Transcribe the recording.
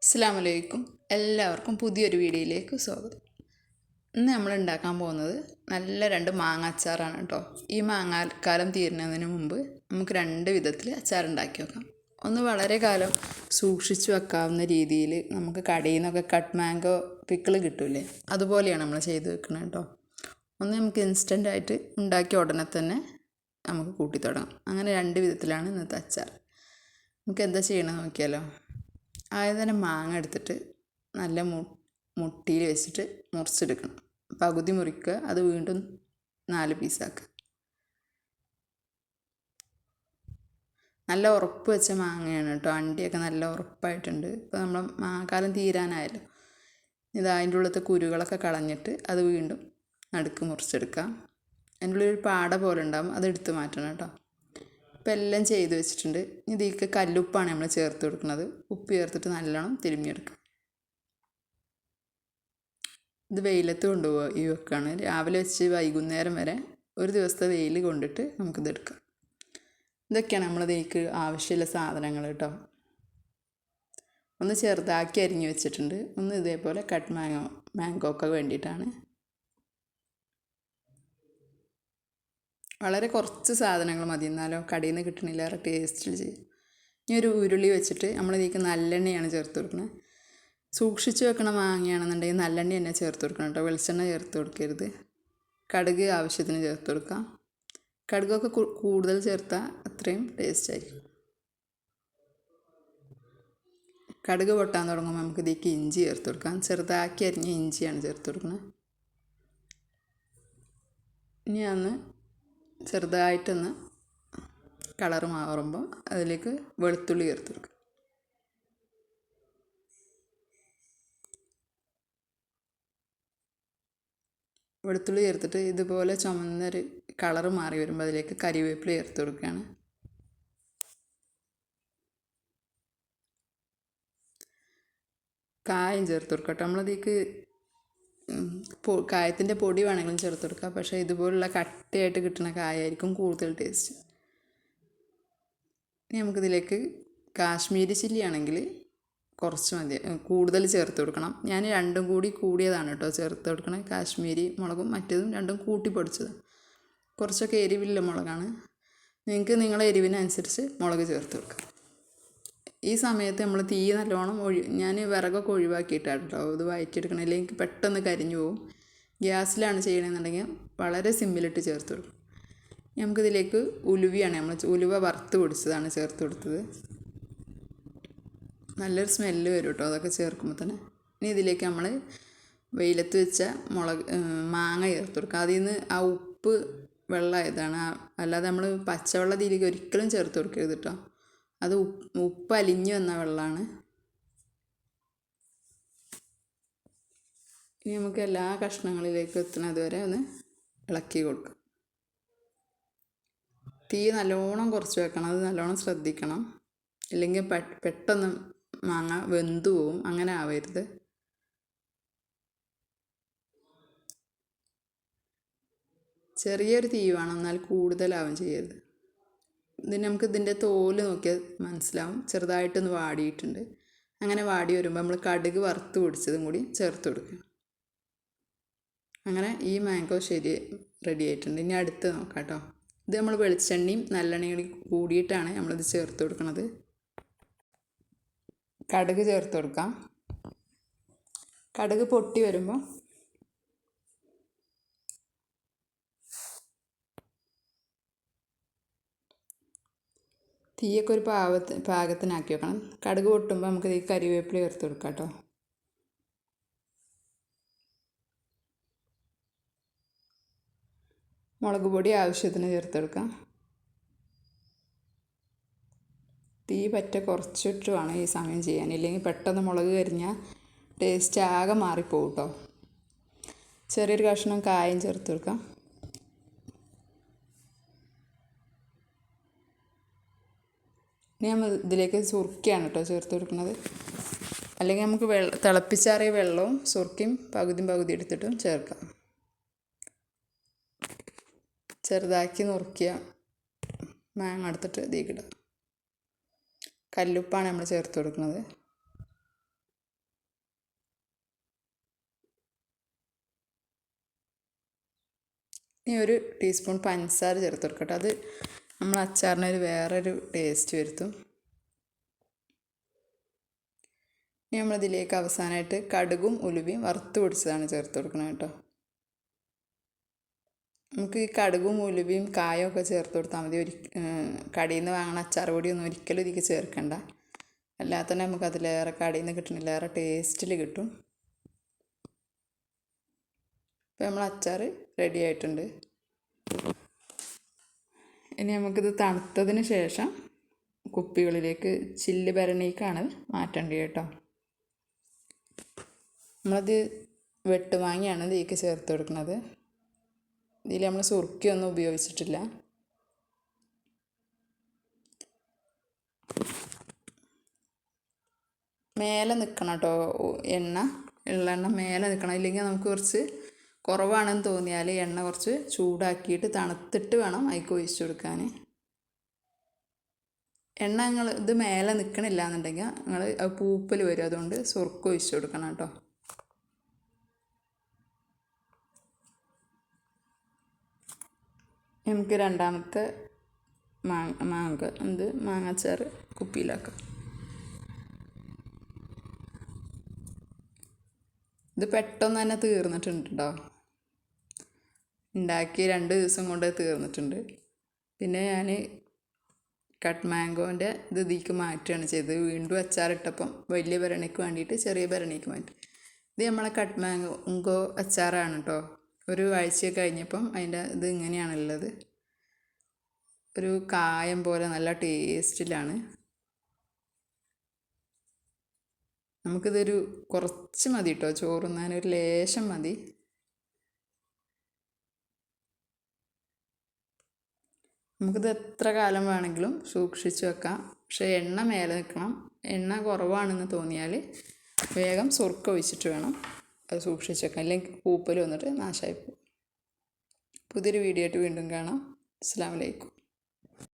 അസ്സലാമു അലൈക്കും. എല്ലാവർക്കും പുതിയൊരു വീഡിയോയിലേക്ക് സ്വാഗതം. ഇന്ന് നമ്മൾ ഉണ്ടാക്കാൻ പോകുന്നത് നല്ല 2 മാങ്ങ അച്ചാറാണ് കേട്ടോ. ഈ മാങ്ങാക്കാലം തീരുന്നതിന് മുമ്പ് നമുക്ക് 2 വിധത്തിൽ അച്ചാർ ഉണ്ടാക്കി വെക്കാം. ഒന്ന് വളരെ കാലം സൂക്ഷിച്ചു വെക്കാവുന്ന രീതിയിൽ നമുക്ക് കടയിൽ നിന്നൊക്കെ കട്ട് മാംഗോ പിക്കിൾ കിട്ടൂലേ, അതുപോലെയാണ് നമ്മൾ ചെയ്ത് വെക്കുന്നത് കേട്ടോ. ഒന്ന് നമുക്ക് ഇൻസ്റ്റൻ്റായിട്ട് ഉണ്ടാക്കിയ ഉടനെ തന്നെ നമുക്ക് കൂട്ടി തുടങ്ങാം. അങ്ങനെ 2 വിധത്തിലാണ് ഇന്നത്തെ അച്ചാർ. നമുക്ക് എന്താ ചെയ്യണമെന്ന് നോക്കിയാലോ. ആദ്യം തന്നെ മാങ്ങ എടുത്തിട്ട് നല്ല മുട്ടിയിൽ വെച്ചിട്ട് മുറിച്ചെടുക്കണം. പകുതി മുറിക്കുക, അത് വീണ്ടും 4 പീസാക്കുക. നല്ല ഉറപ്പ് വെച്ച മാങ്ങയാണ് കേട്ടോ. അണ്ടിയൊക്കെ നല്ല ഉറപ്പായിട്ടുണ്ട്. ഇപ്പോൾ നമ്മൾ മാങ്ങാക്കാലം തീരാനായല്ലോ. ഇത് അതിൻ്റെ ഉള്ളിലത്തെ കുരുകളൊക്കെ കളഞ്ഞിട്ട് അത് വീണ്ടും നടുക്ക് മുറിച്ചെടുക്കാം. അതിൻ്റെ ഉള്ളിൽ ഒരു പാട പോലെ ഉണ്ടാകും, അത് എടുത്ത് മാറ്റണം കേട്ടോ. ഇപ്പം എല്ലാം ചെയ്ത് വെച്ചിട്ടുണ്ട്. ഇതിലേക്ക് കല്ലുപ്പാണ് നമ്മൾ ചേർത്ത് കൊടുക്കുന്നത്. ഉപ്പ് ചേർത്തിട്ട് നല്ലോണം തിരുമ്മിയെടുക്കുക. ഇത് വെയിലത്ത് കൊണ്ടുപോവുക ഈ വെക്കാണ്. രാവിലെ വെച്ച് വൈകുന്നേരം വരെ ഒരു ദിവസത്തെ വെയിൽ കൊണ്ടിട്ട് നമുക്കിത് എടുക്കാം. ഇതൊക്കെയാണ് നമ്മളിതിലേക്ക് ആവശ്യമുള്ള സാധനങ്ങൾ കേട്ടോ. ഒന്ന് ചെറുതാക്കി അരിഞ്ഞ് വെച്ചിട്ടുണ്ട്. ഒന്ന് ഇതേപോലെ കട്ട് മാംഗോ ഒക്കെ വേണ്ടിയിട്ടാണ്. വളരെ കുറച്ച് സാധനങ്ങൾ മതി, എന്നാലോ കടയിൽ നിന്ന് കിട്ടണില്ല ടേസ്റ്റിൽ ചെയ്യും. ഇനി ഒരു ഉരുളി വെച്ചിട്ട് നമ്മളിതിലേക്ക് നല്ലെണ്ണയാണ് ചേർത്ത് കൊടുക്കുന്നത്. സൂക്ഷിച്ച് വെക്കണ മാങ്ങയാണെന്നുണ്ടെങ്കിൽ നല്ലെണ്ണ തന്നെ ചേർത്ത് കൊടുക്കണം കേട്ടോ. വെളിച്ചെണ്ണ ചേർത്ത് കൊടുക്കരുത്. കടുക് ആവശ്യത്തിന് ചേർത്ത് കൊടുക്കാം. കടുകൊക്കെ കൂടുതൽ ചേർത്താൽ അത്രയും ടേസ്റ്റ് ആയിരിക്കും. കടുക് പൊട്ടാൻ തുടങ്ങുമ്പോൾ നമുക്ക് ഇതിലേക്ക് ഇഞ്ചി ചേർത്ത് കൊടുക്കാം. ചെറുതാക്കി അരിഞ്ഞ ഇഞ്ചിയാണ് ചേർത്ത് കൊടുക്കുന്നത്. ഇനി അന്ന് ചെറുതായിട്ടൊന്ന് കളറ് മാറുമ്പോൾ അതിലേക്ക് വെളുത്തുള്ളി ചേർത്ത് കൊടുക്കുക. വെളുത്തുള്ളി ചേർത്തിട്ട് ഇതുപോലെ ചുമന്നൊരു കളറ് മാറി വരുമ്പോൾ അതിലേക്ക് കരിവേപ്പില ചേർത്ത് കൊടുക്കുകയാണ്. കായം ചേർത്ത് കൊടുക്കട്ടെ. നമ്മളതിലേക്ക് കായത്തിൻ്റെ പൊടി വേണമെങ്കിലും ചേർത്ത് കൊടുക്കുക. പക്ഷേ ഇതുപോലുള്ള കട്ടയായിട്ട് കിട്ടുന്ന കായമായിരിക്കും കൂടുതൽ ടേസ്റ്റ്. ഇനി നമുക്കിതിലേക്ക് കാശ്മീരി ചില്ലി ആണെങ്കിൽ കുറച്ച് മതി, കൂടുതൽ ചേർത്ത് കൊടുക്കണം. ഞാൻ രണ്ടും കൂടിയതാണ് കേട്ടോ ചേർത്ത് കൊടുക്കണം. കാശ്മീരി മുളകും മറ്റേതും രണ്ടും കൂട്ടി പൊടിച്ചത്. കുറച്ചൊക്കെ എരിവില്ല മുളകാണ്. നിങ്ങൾക്ക് നിങ്ങളെ എരിവിനനുസരിച്ച് മുളക് ചേർത്ത് കൊടുക്കുക. ഈ സമയത്ത് നമ്മൾ തീ നല്ലോണം ഞാൻ വിറകൊക്കെ ഒഴിവാക്കിയിട്ടാണ് കേട്ടോ ഇത് വഴറ്റിയെടുക്കണം. അല്ലെങ്കിൽ പെട്ടെന്ന് കരിഞ്ഞു പോകും. ഗ്യാസിലാണ് ചെയ്യണമെന്നുണ്ടെങ്കിൽ വളരെ സിമ്മിലിട്ട് ചേർത്ത് കൊടുക്കും. നമുക്കിതിലേക്ക് ഉലുവയാണ്, ഉലുവ വറുത്ത് പൊടിച്ചതാണ് ചേർത്ത് കൊടുത്തത്. നല്ലൊരു സ്മെല്ല് വരും കേട്ടോ അതൊക്കെ ചേർക്കുമ്പോൾ തന്നെ. ഇനി ഇതിലേക്ക് നമ്മൾ വെയിലത്ത് വെച്ച മാങ്ങ ചേർത്ത് കൊടുക്കുക. അതിൽ നിന്ന് ആ ഉപ്പ് വെള്ളമായതാണ്, അല്ലാതെ നമ്മൾ പച്ചവെള്ളം ഇതിലേക്ക് ഒരിക്കലും ചേർത്ത് കൊടുക്കരുത് കേട്ടോ. അത് ഉപ്പ് അലിഞ്ഞു വന്ന വെള്ളമാണ്. ഇനി നമുക്ക് എല്ലാ കഷ്ണങ്ങളിലേക്കും എത്തുന്നത് വരെ ഒന്ന് ഇളക്കി കൊടുക്കാം. തീ നല്ലോണം കുറച്ച് വെക്കണം, അത് നല്ലോണം ശ്രദ്ധിക്കണം. ഇല്ലെങ്കിൽ പെട്ടെന്ന് മാങ്ങ വെന്തു പോവും. അങ്ങനെ ആവരുത്. ചെറിയൊരു തീ വേണം, എന്നാൽ കൂടുതലാവും ചെയ്യരുത്. നമുക്ക് ഇതിൻ്റെ തോല് നോക്കിയാൽ മനസ്സിലാവും ചെറുതായിട്ടൊന്ന് വാടിയിട്ടുണ്ട്. അങ്ങനെ വാടി വരുമ്പോൾ നമ്മൾ കടുക് വറുത്ത് പൊടിച്ചതും കൂടി ചേർത്ത് കൊടുക്കുക. അങ്ങനെ ഈ മാംഗോ റെഡി ആയിട്ടുണ്ട്. ഇനി അടുത്ത് നോക്കാം കേട്ടോ. ഇത് നമ്മൾ വെളിച്ചെണ്ണയും നല്ലെണ്ണയും കൂടിയിട്ടാണ് നമ്മളിത് ചേർത്ത് കൊടുക്കുന്നത്. കടുക് ചേർത്ത് കൊടുക്കാം. കടുക് പൊട്ടി വരുമ്പോൾ തീയൊക്കെ ഒരു പാകത്തിനാക്കി വെക്കണം. കടുക് പൊട്ടുമ്പോൾ നമുക്ക് ഈ കരിവേപ്പില ചേർത്ത് കൊടുക്കാം കേട്ടോ. മുളക് പൊടി ആവശ്യത്തിന് ചേർത്ത് കൊടുക്കാം. തീ പറ്റ കുറച്ചിട്ട് വേണം ഈ സമയം ചെയ്യാൻ, ഇല്ലെങ്കിൽ പെട്ടെന്ന് മുളക് കരിഞ്ഞാൽ ടേസ്റ്റ് ആകെ മാറിപ്പോകും കേട്ടോ. ചെറിയൊരു കഷ്ണം കായം ചേർത്ത് കൊടുക്കാം. ഇനി നമ്മൾ ഇതിലേക്ക് സുർക്കയാണ് കേട്ടോ ചേർത്ത് കൊടുക്കുന്നത്. അല്ലെങ്കിൽ നമുക്ക് തിളപ്പിച്ചാറിയ വെള്ളവും സുർക്കയും പകുതി എടുത്തിട്ടും ചേർക്കാം. ചെറുതാക്കി നുറുക്കിയ മാങ്ങ എടുത്തിട്ട് ഇതിലേക്ക് ഇടാം. കല്ലുപ്പാണ് നമ്മൾ ചേർത്ത് കൊടുക്കുന്നത്. ഇനി ഒരു ടീസ്പൂൺ പഞ്ചസാര ചേർത്ത് കൊടുക്കട്ടെ. അത് നമ്മൾ അച്ചാറിനൊരു വേറൊരു ടേസ്റ്റ് വരുത്തും. ഇനി നമ്മളിതിലേക്ക് അവസാനമായിട്ട് കടുകും ഉലുവയും വറുത്ത് പൊടിച്ചതാണ് ചേർത്ത് കൊടുക്കണം കേട്ടോ. നമുക്ക് ഈ കടുകും ഉലുവയും കായും ഒക്കെ ചേർത്ത് കൊടുത്താൽ മതി. കടയിൽ നിന്ന് വാങ്ങുന്ന അച്ചാർ പൊടിയൊന്നും ഒരിക്കലും ഇതിലേക്ക് ചേർക്കണ്ട. അല്ലാതെ തന്നെ നമുക്ക് അതിലേറെ കടയിൽ നിന്ന് കിട്ടണില്ലേറെ ടേസ്റ്റിൽ കിട്ടും. ഇപ്പോൾ നമ്മൾ അച്ചാർ റെഡി ആയിട്ടുണ്ട്. ഇനി നമുക്കിത് തണുത്തതിന് ശേഷം കുപ്പികളിലേക്ക് ചില്ല് ഭരണിക്കാണ് മാറ്റേണ്ടത് കേട്ടോ. നമ്മളത് വെട്ടുമാങ്ങയാണ് ഇതിലേക്ക് ചേർത്ത് കൊടുക്കുന്നത്. ഇതിൽ നമ്മൾ സുർക്കയൊന്നും ഉപയോഗിച്ചിട്ടില്ല. മേലെ നിൽക്കണം കേട്ടോ, എള്ളെണ്ണ മേലെ നിൽക്കണം. ഇല്ലെങ്കിൽ നമുക്ക് കുറച്ച് കുറവാണെന്ന് തോന്നിയാൽ എണ്ണ കുറച്ച് ചൂടാക്കിയിട്ട് തണുത്തിട്ട് വേണം അതിലേക്ക് ഒഴിച്ചു കൊടുക്കാൻ. എണ്ണ ഇത് മേലെ നിൽക്കണില്ല എന്നുണ്ടെങ്കിൽ നിങ്ങൾ പൂപ്പൽ വരും. അതുകൊണ്ട് സുർക്ക ഒഴിച്ചു കൊടുക്കണം കേട്ടോ. നമുക്ക് രണ്ടാമത്തെ മാങ്ങാച്ചാർ കുപ്പിയിലാക്കാം. ഇത് പെട്ടെന്ന് തന്നെ തീർന്നിട്ടുണ്ട് കേട്ടോ. ഉണ്ടാക്കി 2 ദിവസം കൊണ്ട് തീർന്നിട്ടുണ്ട്. പിന്നെ ഞാൻ കട്ട് മാംഗോൻ്റെ ഇതിലേക്ക് മാറ്റുകയാണ് ചെയ്തത്. വീണ്ടും അച്ചാറിട്ടപ്പം വലിയ ഭരണിക്ക് വേണ്ടിയിട്ട് ചെറിയ ഭരണിക്ക് മാറ്റി. ഇത് നമ്മളെ കട്ട് മാംഗോ അച്ചാറാണ് കേട്ടോ. ഒരു ആഴ്ച കഴിഞ്ഞപ്പം അതിൻ്റെ ഇത് ഇങ്ങനെയാണുള്ളത്. ഒരു കായം പോലെ നല്ല ടേസ്റ്റിലാണ്. നമുക്കിതൊരു കുറച്ച് മതി കേട്ടോ, ചോറുണ്ണാൻ ഒരു ലേശം മതി. നമുക്കിത് എത്ര കാലം വേണമെങ്കിലും സൂക്ഷിച്ച് വെക്കാം. പക്ഷേ എണ്ണ മേലെ നിൽക്കണം. എണ്ണ കുറവാണെന്ന് തോന്നിയാൽ വേഗം സുർക്ക ഒഴിച്ചിട്ട് വേണം അത് സൂക്ഷിച്ച് വെക്കാം. അല്ലെങ്കിൽ പൂപ്പൽ വന്നിട്ട് നാശമായി പോകും. പുതിയൊരു വീഡിയോ ആയിട്ട് വീണ്ടും കാണാം. അസ്സലാമു അലൈക്കും.